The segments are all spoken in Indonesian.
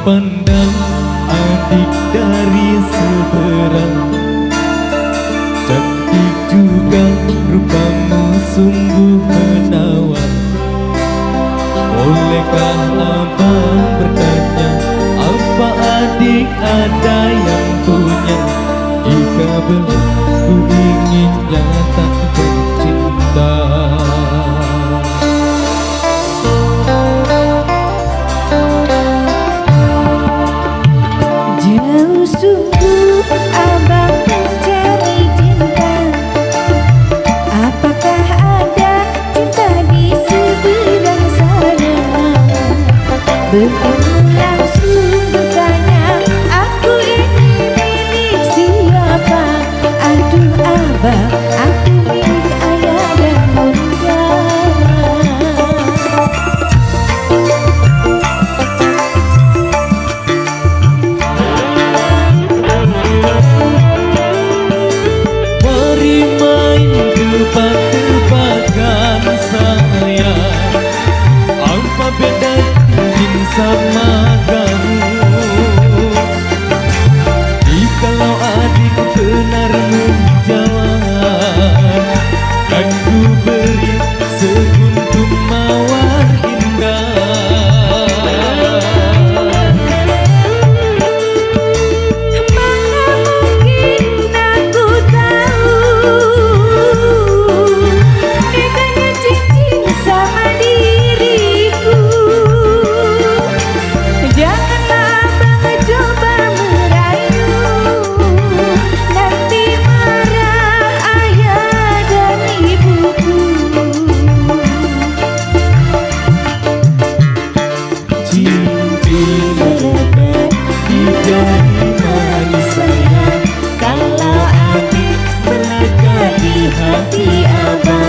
pandang adik dari seberang, cantik juga rupamu sungguh menawan. Bolehkah abang bertanya, apa adik ada yang punya? Jika belum, ku ingin nyata bercinta. Jauh sungguh abang mencari cinta. Apakah ada cinta di seberang sana? Bertemu langsung bertanya, aku ini milik siapa? Aduh abang, aku milik ayah dan bunda. Mari main tebak-tebakan saya, apa beda cincin sama kamu? Jikalau adik benar menjawab, kan ku beri sekuntum mawar indah. Mana mungkin aku tahu bedanya cincin sama diriku. Janganlah abang coba merayu, nanti marah ayah dan ibuku. Cincin melekat di jari manis sayang, kalau adik melekat di hati abang.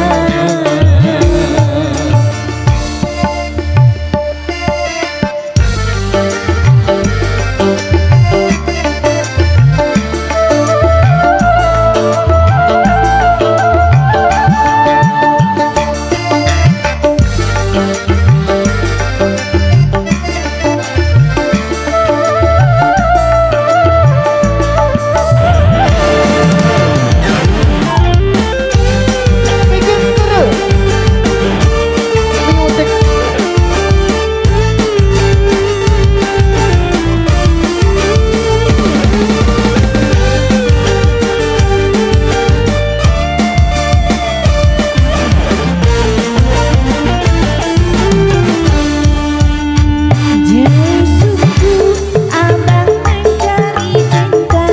Jauh sungguh abang mencari cinta.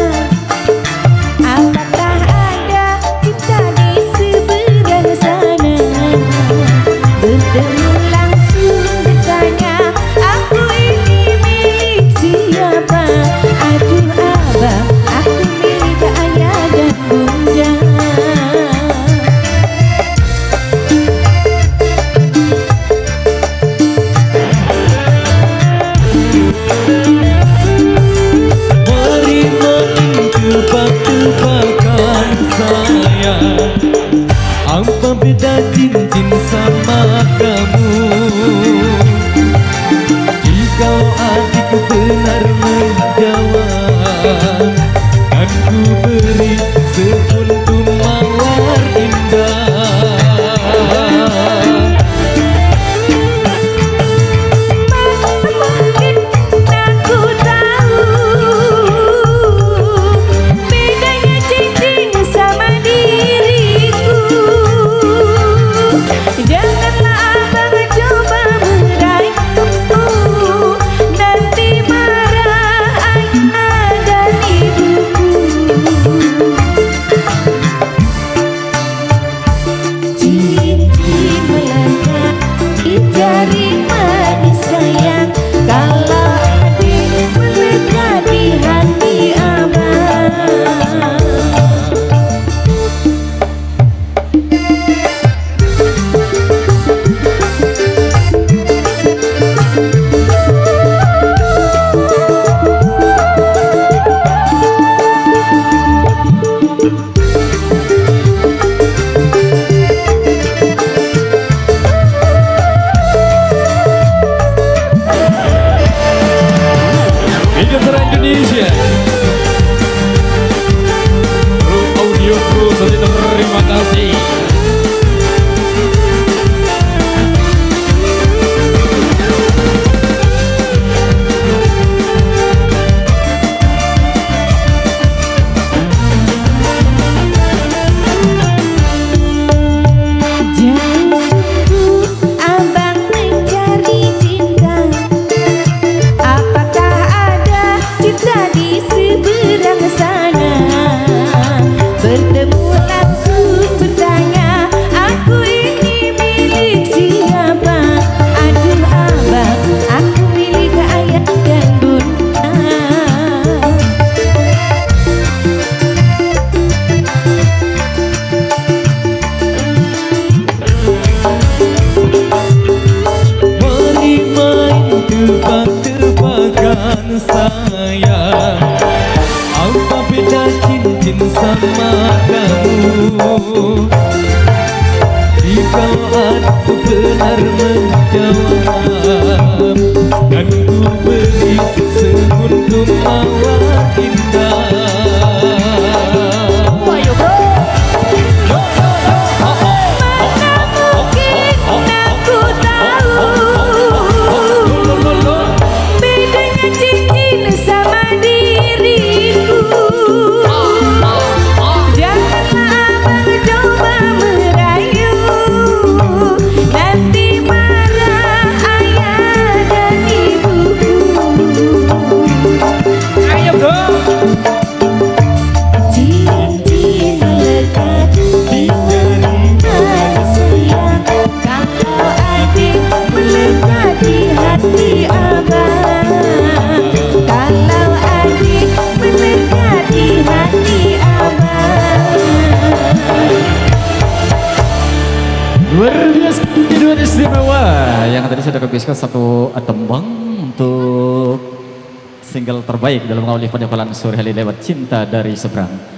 Apakah ada cinta di seberang sana? Bertemu langsung bertanya, aku ini milik siapa? Aduh abang, aku milik ayah dan bunda. Mari main tebak-tebakan saya, apa beda cincin sama kamu? Jika adik benar menjawab, kan ku beri sekuntum mawar indah. Mungkin aku tahu bedanya cincin sama diriku. Janganlah abang coba merayu, nanti marah ayah dan ibuku. Cincin melekat di jari manis sayang, kalau adik melekat di hati abang. bukan sayang. Apa beda cincin sama kamu? Jika aku benar menjawab, kan ku beri sekuntum mawar indah. Mana mungkin aku tahu bedanya cincin sama diriku. Janganlah abang coba merayu, nanti marah ayah dan ibuku. Ayo bro. Cincin lekat di jari sayang, kalau adik melekat di hati abang. Kalau adik melekat di hati abang. Luar biasa, duet istimewa yang tadi sudah kebiaskan satu tembang untuk single terbaik dalam mengawali penyebelan sore hari lewat Cinta dari Seberang.